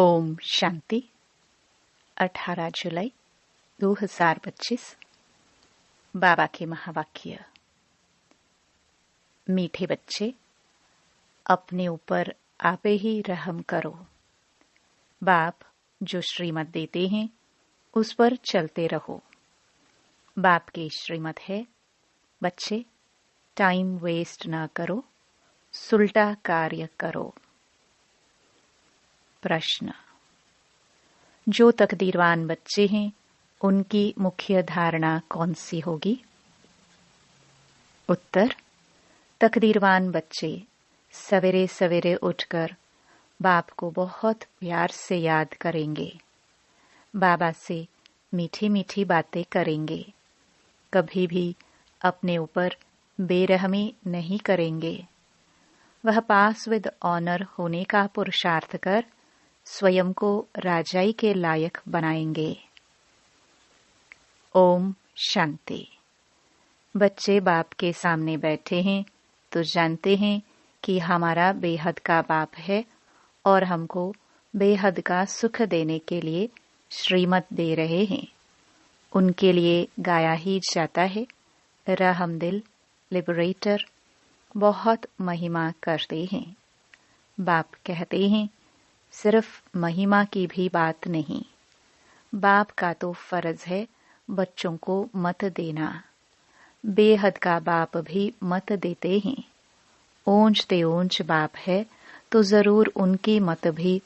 ओम शांति। 18 जुलाई 2025। बाबा के महावाक्य। मीठे बच्चे, अपने ऊपर आपे ही रहम करो। बाप जो श्रीमत देते हैं उस पर चलते रहो। बाप की श्रीमत है, बच्चे टाइम वेस्ट ना करो, सुलटा कार्य करो। प्रश्न। जो तकदीरवान बच्चे हैं उनकी मुख्य धारणा कौन सी होगी? उत्तर। तकदीरवान बच्चे सवेरे सवेरे उठकर बाप को बहुत प्यार से याद करेंगे, बाबा से मीठी मीठी बातें करेंगे, कभी भी अपने ऊपर बेरहमी नहीं करेंगे। वह पास विद ऑनर होने का पुरुषार्थ कर स्वयं को राजाई के लायक बनाएंगे। ओम शांति। बच्चे बाप के सामने बैठे हैं तो जानते हैं कि हमारा बेहद का बाप है और हमको बेहद का सुख देने के लिए श्रीमत दे रहे हैं। उनके लिए गाया ही जाता है, रहमदिल लिबरेटर बहुत महिमा करते हैं। बाप कहते हैं, सिर्फ महिमा की भी बात नहीं, बाप का तो फर्ज है बच्चों को मत देना। बेहद का बाप भी मत देते हैं। ऊंचते ऊंच बाप है तो जरूर उनकी मत भी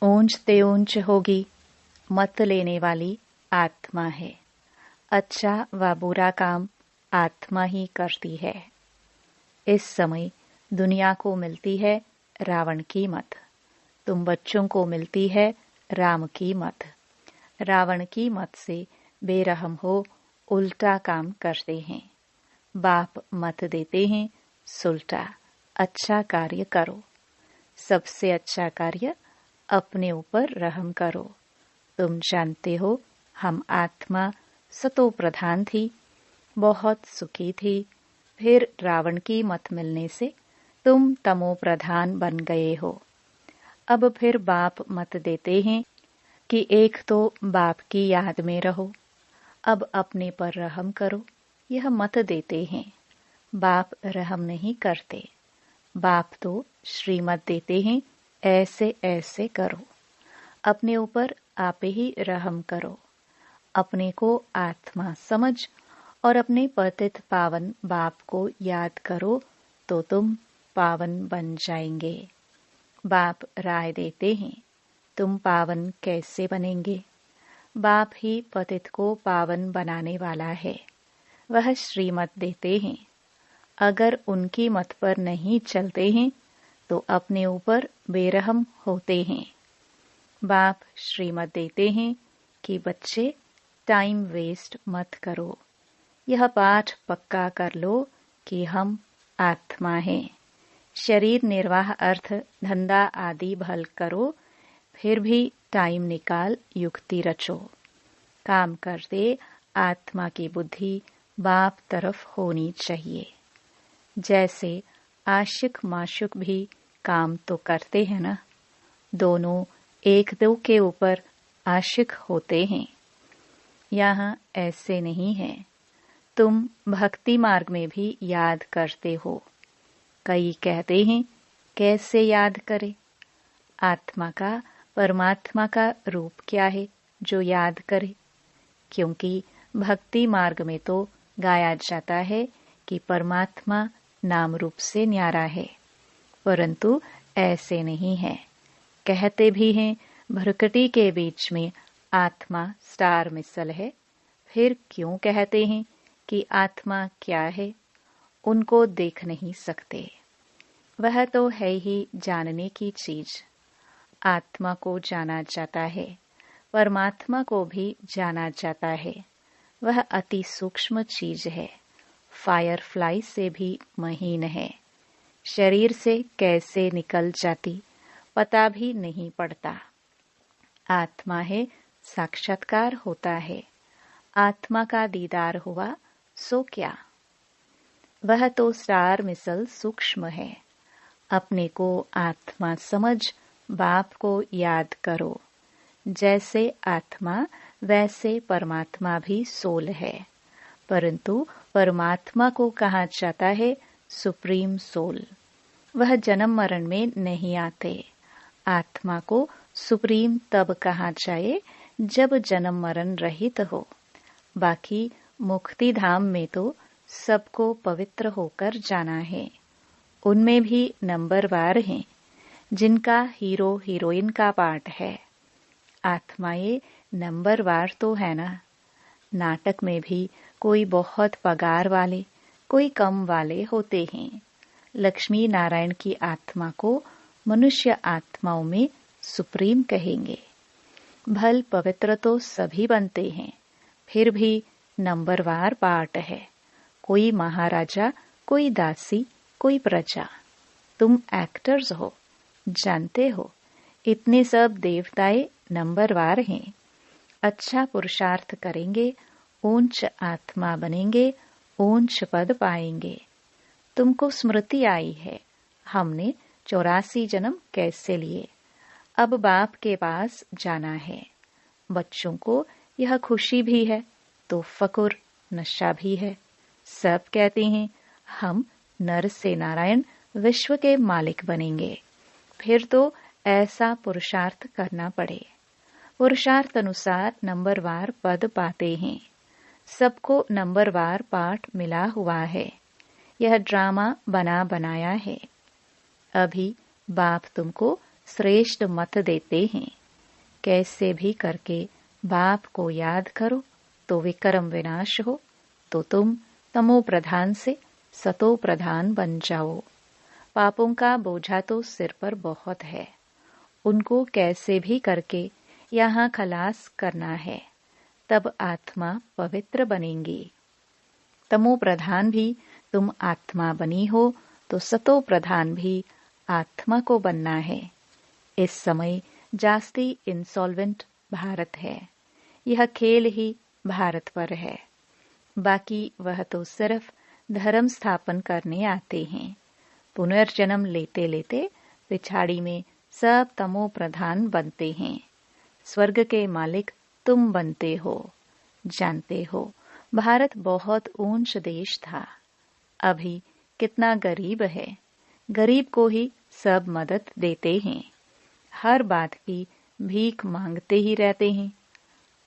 ऊंचते ऊंच होगी। मत लेने वाली आत्मा है। अच्छा व बुरा काम आत्मा ही करती है। इस समय दुनिया को मिलती है रावण की मत, तुम बच्चों को मिलती है राम की मत। रावण की मत से बेरहम हो उल्टा काम करते हैं। बाप मत देते हैं सुलटा, अच्छा कार्य करो। सबसे अच्छा कार्य अपने ऊपर रहम करो। तुम जानते हो हम आत्मा सतो प्रधान थी, बहुत सुखी थी, फिर रावण की मत मिलने से तुम तमो प्रधान बन गए हो। अब फिर बाप मत देते हैं कि एक तो बाप की याद में रहो, अब अपने पर रहम करो, यह मत देते हैं। बाप रहम नहीं करते। बाप तो श्रीमत देते हैं, ऐसे ऐसे करो, अपने ऊपर आप ही रहम करो। अपने को आत्मा समझ और अपने पतित पावन बाप को याद करो तो तुम पावन बन जाएंगे। बाप राय देते हैं, तुम पावन कैसे बनेंगे? बाप ही पतित को पावन बनाने वाला है। वह श्रीमत देते हैं। अगर उनकी मत पर नहीं चलते हैं तो अपने ऊपर बेरहम होते हैं। बाप श्रीमत देते हैं कि बच्चे टाइम वेस्ट मत करो। यह पाठ पक्का कर लो कि हम आत्मा हैं। शरीर निर्वाह अर्थ धंधा आदि भल करो, फिर भी टाइम निकाल युक्ति रचो। काम करते आत्मा की बुद्धि बाप तरफ होनी चाहिए। जैसे आशिक माशुक भी काम तो करते हैं ना, दोनों एक दो के ऊपर आशिक होते हैं। यहाँ ऐसे नहीं है। तुम भक्ति मार्ग में भी याद करते हो। कई कहते हैं कैसे याद करे? आत्मा का परमात्मा का रूप क्या है जो याद करे? क्योंकि भक्ति मार्ग में तो गाया जाता है कि परमात्मा नाम रूप से न्यारा है, परंतु ऐसे नहीं है। कहते भी हैं भ्रकटी के बीच में आत्मा स्टार मिसल है। फिर क्यों कहते हैं कि आत्मा क्या है? उनको देख नहीं सकते। वह तो है ही जानने की चीज। आत्मा को जाना जाता है, परमात्मा को भी जाना जाता है। वह अति सूक्ष्म चीज है, फायरफ्लाई से भी महीन है। शरीर से कैसे निकल जाती पता भी नहीं पड़ता। आत्मा है, साक्षात्कार होता है। आत्मा का दीदार हुआ सो क्या? वह तो स्टार मिसल सूक्ष्म है। अपने को आत्मा समझ बाप को याद करो। जैसे आत्मा वैसे परमात्मा भी सोल है, परंतु परमात्मा को कहा जाता है सुप्रीम सोल। वह जन्म मरण में नहीं आते। आत्मा को सुप्रीम तब कहा जाए जब जन्म मरण रहित हो। बाकी मुक्ति धाम में तो सबको पवित्र होकर जाना है। उनमें भी नंबरवार हैं जिनका हीरो हीरोइन का पार्ट है। आत्माएं नंबरवार तो है ना। नाटक में भी कोई बहुत पगार वाले, कोई कम वाले होते हैं। लक्ष्मी नारायण की आत्मा को मनुष्य आत्माओं में सुप्रीम कहेंगे। भल पवित्र तो सभी बनते हैं, फिर भी नंबरवार पार्ट है। कोई महाराजा, कोई दासी, कोई प्रजा। तुम एक्टर्स हो, जानते हो। इतने सब देवताएं नंबरवार हैं। अच्छा पुरुषार्थ करेंगे, ऊंच आत्मा बनेंगे, ऊंच पद पाएंगे। तुमको स्मृति आई है, हमने 84 जन्म कैसे लिए। अब बाप के पास जाना है। बच्चों को यह खुशी भी है तो फकुर, नशा भी है। सब कहते हैं हम नर से नारायण विश्व के मालिक बनेंगे। फिर तो ऐसा पुरुषार्थ करना पड़े। पुरुषार्थ अनुसार नंबरवार पद पाते हैं। सबको नंबरवार पाठ मिला हुआ है। यह ड्रामा बना बनाया है। अभी बाप तुमको श्रेष्ठ मत देते हैं। कैसे भी करके बाप को याद करो तो विक्रम विनाश हो, तो तुम तमो प्रधान से सतो प्रधान बन जाओ। पापों का बोझा तो सिर पर बहुत है, उनको कैसे भी करके यहाँ खलास करना है, तब आत्मा पवित्र बनेंगी। तमो प्रधान भी तुम आत्मा बनी हो तो सतो प्रधान भी आत्मा को बनना है। इस समय जास्ती इंसॉल्वेंट भारत है। यह खेल ही भारत पर है। बाकी वह तो सिर्फ धर्म स्थापन करने आते हैं। पुनर्जन्म लेते लेते पिछाड़ी में सब तमो प्रधान बनते हैं। स्वर्ग के मालिक तुम बनते हो। जानते हो भारत बहुत ऊंच देश था, अभी कितना गरीब है। गरीब को ही सब मदद देते हैं। हर बात की भीख मांगते ही रहते हैं।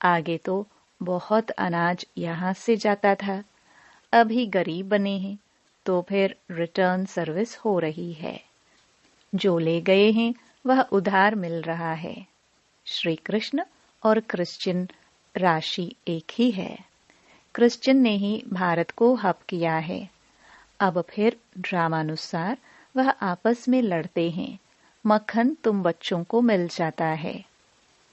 आगे तो बहुत अनाज यहाँ से जाता था, अभी गरीब बने हैं तो फिर रिटर्न सर्विस हो रही है। जो ले गए हैं वह उधार मिल रहा है। श्री कृष्ण और क्रिश्चियन राशि एक ही है। क्रिश्चियन ने ही भारत को हप किया है। अब फिर ड्रामानुसार वह आपस में लड़ते हैं। मक्खन तुम बच्चों को मिल जाता है।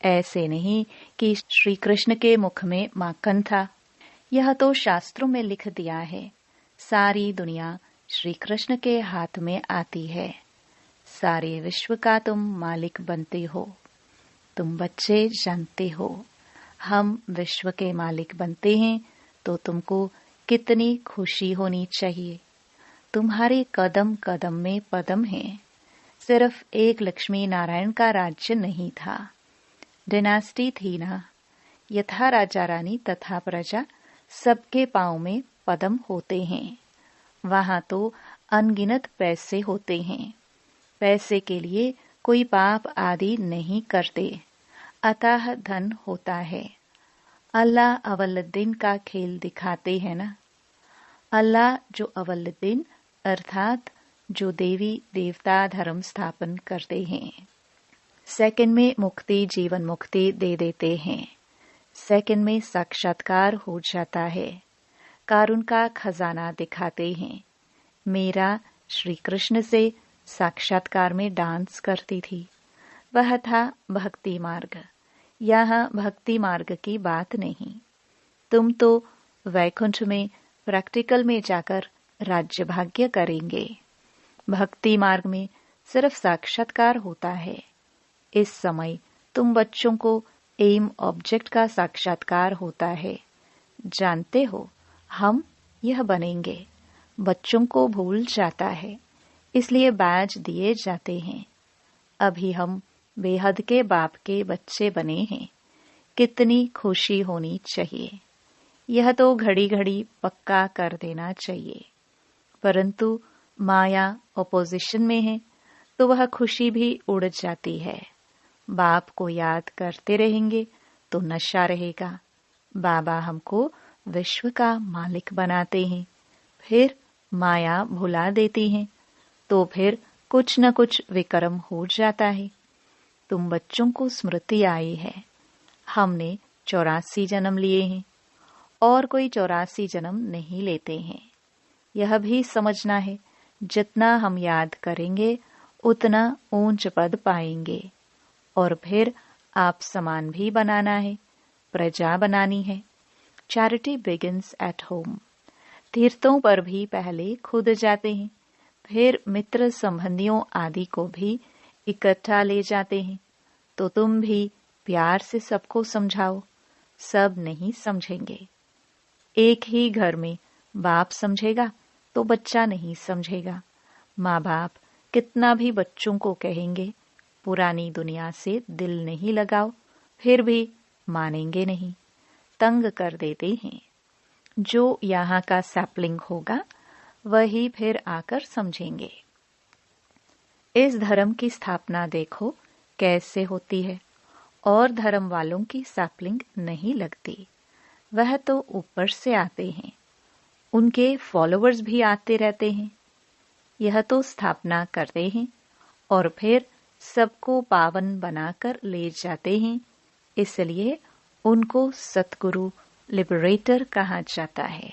ऐसे नहीं कि श्री कृष्ण के मुख में माखन था। यह तो शास्त्रों में लिख दिया है। सारी दुनिया श्री कृष्ण के हाथ में आती है। सारे विश्व का तुम मालिक बनते हो। तुम बच्चे जानते हो, हम विश्व के मालिक बनते हैं तो तुमको कितनी खुशी होनी चाहिए। तुम्हारे कदम कदम में पदम है। सिर्फ एक लक्ष्मी नारायण का राज्य नहीं था, डिनास्टी थी ना। यथा राजा रानी तथा प्रजा सबके पांव में पदम होते हैं। वहां तो अनगिनत पैसे होते हैं। पैसे के लिए कोई पाप आदि नहीं करते, अतः धन होता है। अल्लाह अवलुद्दीन का खेल दिखाते हैं ना। अल्लाह जो अवलुद्दीन अर्थात जो देवी देवता धर्म स्थापन करते हैं, सेकंड में मुक्ति जीवन मुक्ति दे देते हैं। सेकंड में साक्षात्कार हो जाता है। कारुण का खजाना दिखाते हैं। मेरा श्री कृष्ण से साक्षात्कार में डांस करती थी। वह था भक्ति मार्ग। यहाँ भक्ति मार्ग की बात नहीं। तुम तो वैकुंठ में प्रैक्टिकल में जाकर राज्य भाग्य करेंगे। भक्ति मार्ग में सिर्फ साक्षात्कार होता है। इस समय तुम बच्चों को एम ऑब्जेक्ट का साक्षात्कार होता है। जानते हो हम यह बनेंगे। बच्चों को भूल जाता है, इसलिए बैज दिए जाते हैं। अभी हम बेहद के बाप के बच्चे बने हैं, कितनी खुशी होनी चाहिए। यह तो घड़ी घड़ी पक्का कर देना चाहिए। परंतु माया ऑपोजिशन में है तो वह खुशी भी उड़ जाती है। बाप को याद करते रहेंगे तो नशा रहेगा। बाबा हमको विश्व का मालिक बनाते हैं, फिर माया भुला देती हैं, तो फिर कुछ न कुछ विक्रम हो जाता है। तुम बच्चों को स्मृति आई है, हमने 84 जन्म लिए हैं और कोई 84 जन्म नहीं लेते हैं। यह भी समझना है, जितना हम याद करेंगे उतना ऊंच पद पाएंगे। और फिर आप समान भी बनाना है, प्रजा बनानी है। Charity begins at home. तीर्थों पर भी पहले खुद जाते हैं, फिर मित्र संबंधियों आदि को भी इकट्ठा ले जाते हैं। तो तुम भी प्यार से सबको समझाओ, सब नहीं समझेंगे। एक ही घर में बाप समझेगा तो बच्चा नहीं समझेगा। माँ बाप कितना भी बच्चों को कहेंगे पुरानी दुनिया से दिल नहीं लगाओ, फिर भी मानेंगे नहीं, तंग कर देते हैं। जो यहाँ का सैपलिंग होगा वही फिर आकर समझेंगे। इस धर्म की स्थापना देखो कैसे होती है, और धर्म वालों की सैपलिंग नहीं लगती। वह तो ऊपर से आते हैं, उनके फॉलोअर्स भी आते रहते हैं। यह तो स्थापना करते हैं और फिर सबको पावन बनाकर ले जाते हैं। इसलिए उनको सतगुरु लिबरेटर कहा जाता है।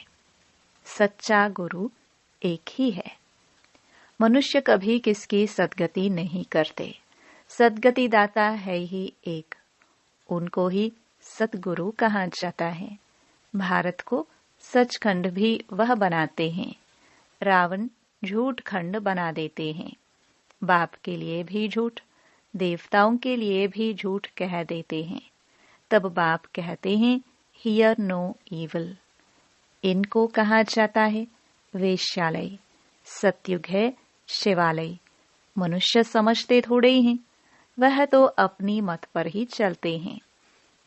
सच्चा गुरु एक ही है। मनुष्य कभी किसकी सद्गति नहीं करते, सद्गति दाता है ही एक, उनको ही सतगुरु कहा जाता है। भारत को सचखंड भी वह बनाते हैं, रावण झूठ खंड बना देते हैं। बाप के लिए भी झूठ, देवताओं के लिए भी झूठ कह देते हैं। तब बाप कहते हैं हियर नो ईविल। इनको कहा जाता है वेश्यालय। सतयुग है शिवालय। मनुष्य समझते थोड़े ही हैं, वह तो अपनी मत पर ही चलते हैं।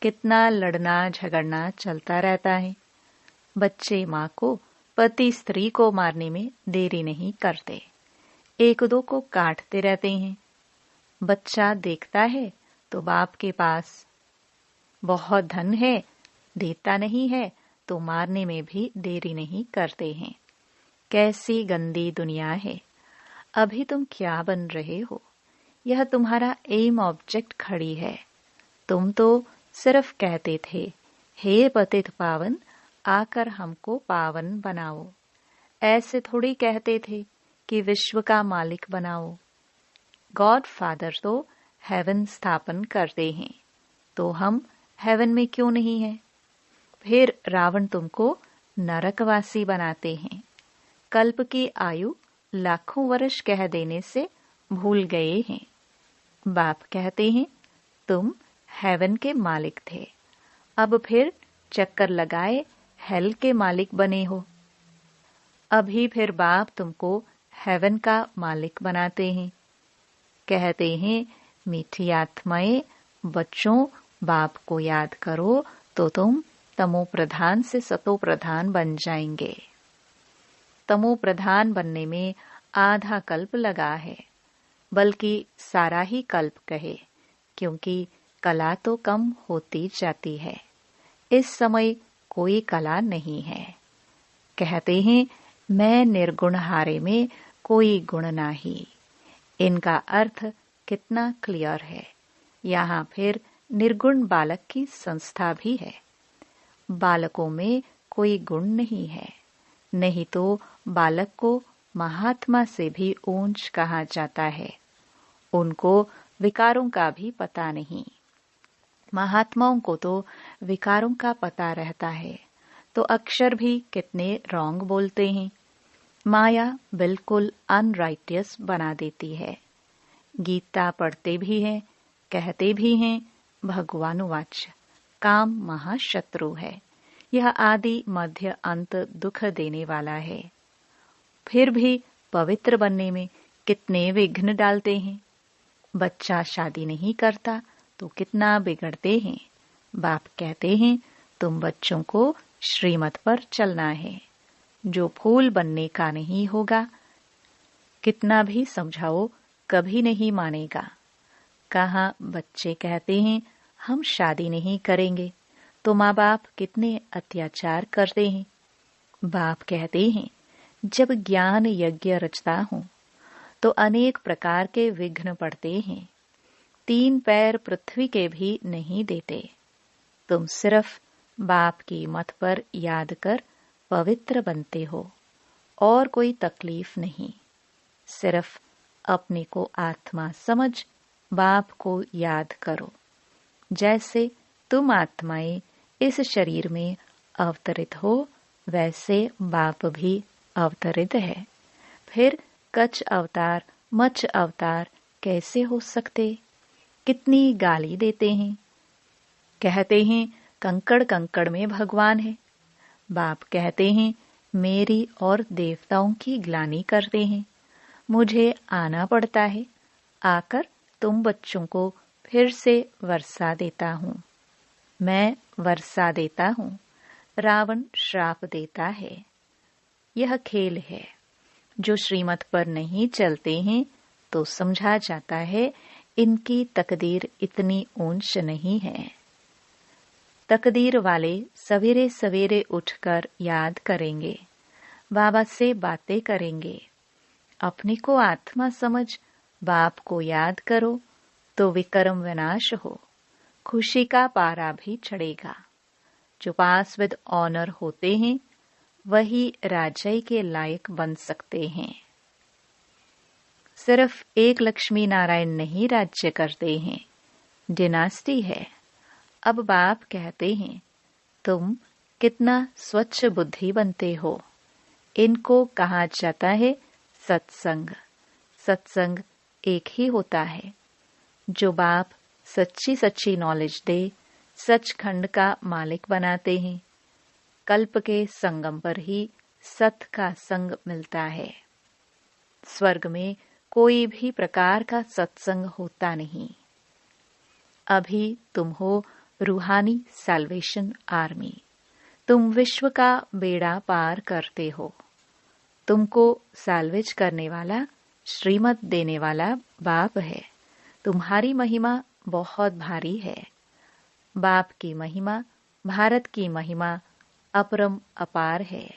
कितना लड़ना झगड़ना चलता रहता है। बच्चे माँ को, पति स्त्री को मारने में देरी नहीं करते, एक दो को काटते रहते हैं। बच्चा देखता है तो बाप के पास बहुत धन है, देता नहीं है तो मारने में भी देरी नहीं करते हैं। कैसी गंदी दुनिया है। अभी तुम क्या बन रहे हो, यह तुम्हारा एम ऑब्जेक्ट खड़ी है। तुम तो सिर्फ कहते थे हे पतित पावन, आकर हमको पावन बनाओ। ऐसे थोड़ी कहते थे कि विश्व का मालिक बनाओ। गॉड फादर तो हेवन स्थापन करते हैं, तो हम हेवन में क्यों नहीं है। फिर रावण तुमको नरकवासी बनाते हैं। कल्प की आयु लाखों वर्ष कह देने से भूल गए हैं। बाप कहते हैं तुम हेवन के मालिक थे, अब फिर चक्कर लगाए हेल के मालिक बने हो। अभी फिर बाप तुमको हेवन का मालिक बनाते हैं। कहते हैं मीठी आत्माएं, बच्चों बाप को याद करो तो तुम तमो प्रधान से सतो प्रधान बन जाएंगे। तमो प्रधान बनने में आधा कल्प लगा है, बल्कि सारा ही कल्प कहे, क्योंकि कला तो कम होती जाती है। इस समय कोई कला नहीं है। कहते हैं मैं निर्गुण हारे में कोई गुण नाही। इनका अर्थ कितना क्लियर है। यहाँ फिर निर्गुण बालक की संस्था भी है। बालकों में कोई गुण नहीं है, नहीं तो बालक को महात्मा से भी ऊंच कहा जाता है। उनको विकारों का भी पता नहीं। महात्माओं को तो विकारों का पता रहता है, तो अक्षर भी कितने रॉन्ग बोलते हैं। माया बिल्कुल अनराइटियस बना देती है। गीता पढ़ते भी हैं, कहते भी हैं भगवानुवाच, काम महाशत्रु है, यह आदि मध्य अंत दुख देने वाला है। फिर भी पवित्र बनने में कितने विघ्न डालते हैं। बच्चा शादी नहीं करता तो कितना बिगड़ते हैं। बाप कहते हैं तुम बच्चों को श्रीमत पर चलना है, जो फूल बनने का नहीं होगा। कितना भी समझाओ कभी नहीं मानेगा। कहाँ बच्चे कहते हैं हम शादी नहीं करेंगे, तो माँ बाप कितने अत्याचार करते हैं। बाप कहते हैं जब ज्ञान यज्ञ रचता हूँ तो अनेक प्रकार के विघ्न पड़ते हैं। 3 पैर पृथ्वी के भी नहीं देते। तुम सिर्फ बाप की मत पर याद कर पवित्र बनते हो और कोई तकलीफ नहीं। सिर्फ अपने को आत्मा समझ बाप को याद करो। जैसे तुम आत्माएं इस शरीर में अवतरित हो, वैसे बाप भी अवतरित है। फिर कच्छ अवतार मच्छ अवतार कैसे हो सकते? कितनी गाली देते हैं। कहते हैं कंकड़ कंकड़ में भगवान है। बाप कहते हैं मेरी और देवताओं की ग्लानि करते हैं। मुझे आना पड़ता है। आकर तुम बच्चों को फिर से वर्षा देता हूँ। मैं वर्षा देता हूँ, रावण श्राप देता है। यह खेल है। जो श्रीमत पर नहीं चलते हैं तो समझा जाता है इनकी तकदीर इतनी ऊंच नहीं है। तकदीर वाले सवेरे सवेरे उठकर याद करेंगे, बाबा से बातें करेंगे। अपने को आत्मा समझ बाप को याद करो तो विक्रम विनाश हो, खुशी का पारा भी चढ़ेगा। जो पास विद ऑनर होते हैं वही राजय के लायक बन सकते हैं। सिर्फ एक लक्ष्मी नारायण नहीं राज्य करते हैं, डिनास्टी है। अब बाप कहते हैं तुम कितना स्वच्छ बुद्धि बनते हो। इनको कहा जाता है सत्संग। सत्संग एक ही होता है। जो बाप सच्ची सच्ची नॉलेज दे, सचखंड का मालिक बनाते हैं। कल्प के संगम पर ही सत का संग मिलता है। स्वर्ग में कोई भी प्रकार का सत्संग होता नहीं। अभी तुम हो रूहानी सैल्वेशन आर्मी। तुम विश्व का बेड़ा पार करते हो। तुमको सैल्वेज करने वाला, श्रीमत देने वाला बाप है। तुम्हारी महिमा बहुत भारी है। बाप की महिमा, भारत की महिमा अपरम अपार है।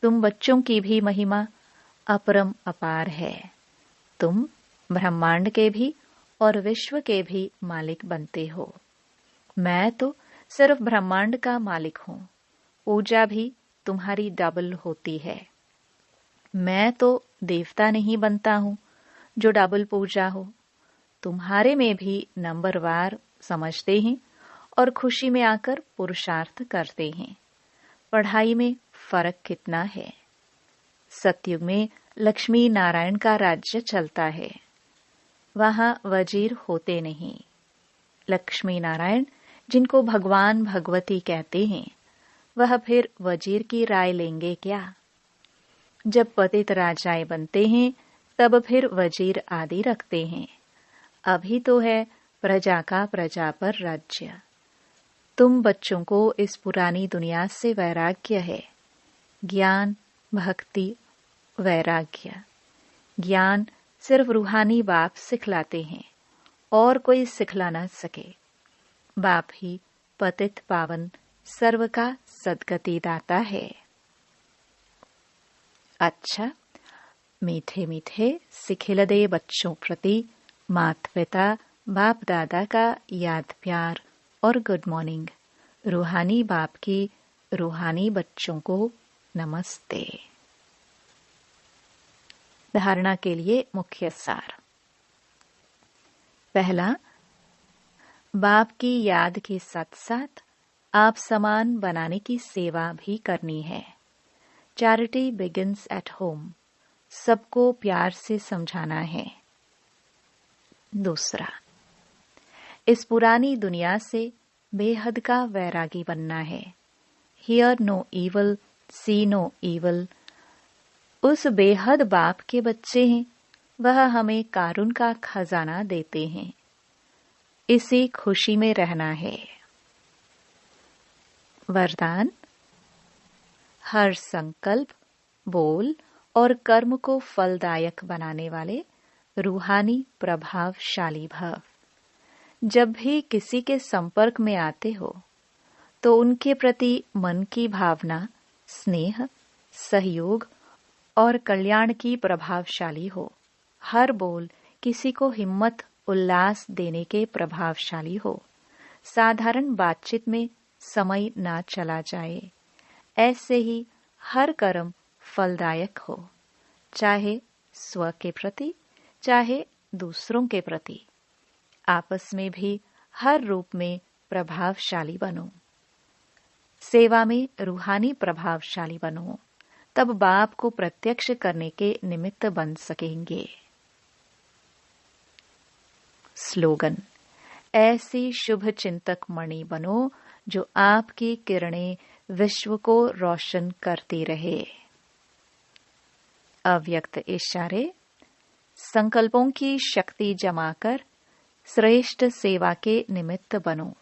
तुम बच्चों की भी महिमा अपरम अपार है। तुम ब्रह्मांड के भी और विश्व के भी मालिक बनते हो। मैं तो सिर्फ ब्रह्मांड का मालिक हूँ। पूजा भी तुम्हारी डबल होती है। मैं तो देवता नहीं बनता हूँ जो डबल पूजा हो। तुम्हारे में भी नंबरवार समझते हैं और खुशी में आकर पुरुषार्थ करते हैं। पढ़ाई में फर्क कितना है। सतयुग में लक्ष्मी नारायण का राज्य चलता है। वहां वजीर होते नहीं। लक्ष्मी नारायण जिनको भगवान भगवती कहते हैं, वह फिर वजीर की राय लेंगे क्या? जब पतित राजाएं बनते हैं तब फिर वजीर आदि रखते हैं। अभी तो है प्रजा का प्रजा पर राज्य। तुम बच्चों को इस पुरानी दुनिया से वैराग्य है। ज्ञान, भक्ति, वैराग्य। ज्ञान सिर्फ रूहानी बाप सिखलाते हैं और कोई सिखला न सके। बाप ही पतित पावन सर्व का सद्गति दाता है। अच्छा, मीठे मीठे सिखिलदे बच्चों प्रति माता पिता बाप दादा का याद प्यार और गुड मॉर्निंग। रूहानी बाप की रूहानी बच्चों को नमस्ते। धारणा के लिए मुख्य सार। पहला, बाप की याद के साथ साथ आप समान बनाने की सेवा भी करनी है। Charity begins at home. सबको प्यार से समझाना है। दूसरा, इस पुरानी दुनिया से बेहद का वैरागी बनना है। Hear no evil, see no evil. उस बेहद बाप के बच्चे हैं, वह हमें कारुण का खजाना देते हैं। इसी खुशी में रहना है। वरदान: हर संकल्प, बोल और कर्म को फलदायक बनाने वाले रूहानी प्रभावशाली भव। जब भी किसी के संपर्क में आते हो तो उनके प्रति मन की भावना स्नेह, सहयोग और कल्याण की प्रभावशाली हो। हर बोल किसी को हिम्मत, उल्लास देने के प्रभावशाली हो। साधारण बातचीत में समय ना चला जाए। ऐसे ही हर कर्म फलदायक हो, चाहे स्व के प्रति, चाहे दूसरों के प्रति। आपस में भी हर रूप में प्रभावशाली बनो। सेवा में रूहानी प्रभावशाली बनो, तब बाप को प्रत्यक्ष करने के निमित्त बन सकेंगे। स्लोगन: ऐसी शुभ चिंतक मणि बनो जो आपकी किरणें विश्व को रोशन करती रहे। अव्यक्त इशारे: संकल्पों की शक्ति जमाकर श्रेष्ठ सेवा के निमित्त बनो।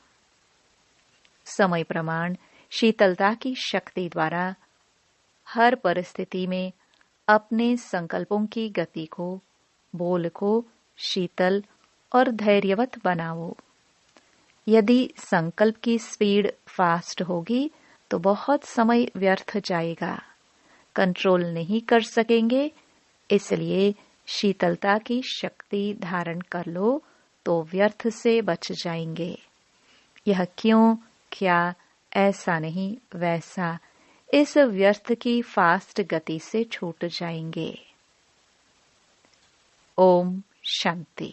समय प्रमाण: शीतलता की शक्ति द्वारा हर परिस्थिति में अपने संकल्पों की गति को, बोल को शीतल और धैर्यवत बनाओ। यदि संकल्प की स्पीड फास्ट होगी तो बहुत समय व्यर्थ जाएगा, कंट्रोल नहीं कर सकेंगे। इसलिए शीतलता की शक्ति धारण कर लो तो व्यर्थ से बच जाएंगे। यह क्यों, क्या, ऐसा नहीं वैसा, इस व्यर्थ की फास्ट गति से छूट जाएंगे। ओम शांति।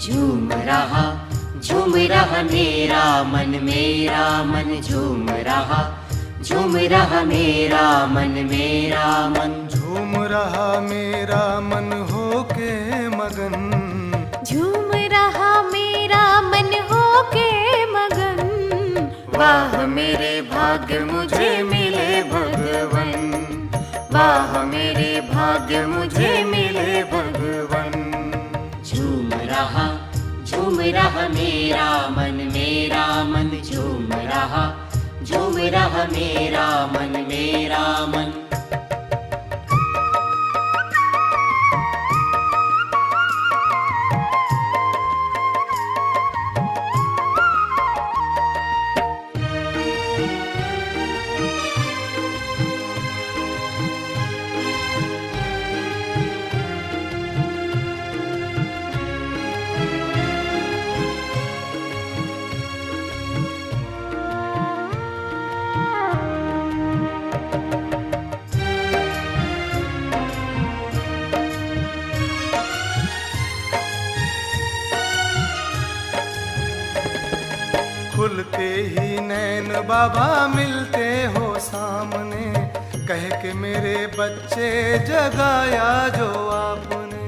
झूम रहा मेरा मन झूम रहा मेरा मन झूम रहा मेरा मन होके मगन, झूम रहा मेरा मन होके मगन। वाह मेरे भाग्य मुझे मिले भगवन, वाह मेरे भाग्य मुझे मिले भगवन। झूम रहा मेरा मन झूम रहा मेरा मन। खुलते ही नैन बाबा मिलते हो सामने, कह के मेरे बच्चे जगाया जो आपने।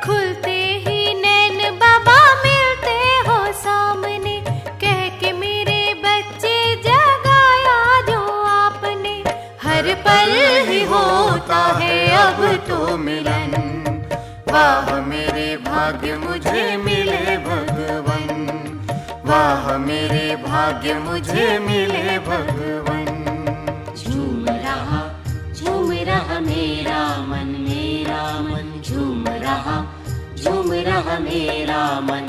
खुलते ही नैन बाबा मिलते हो सामने, कह के मेरे बच्चे जगाया जो आपने। हर पल ही होता है अब तो मिलन, वाह मेरे भाग्य मुझे मिले भगवन, वाह मेरे भाग्य मुझे मिले भगवन। झूम रहा मेरा मन झूम रहा मेरा मन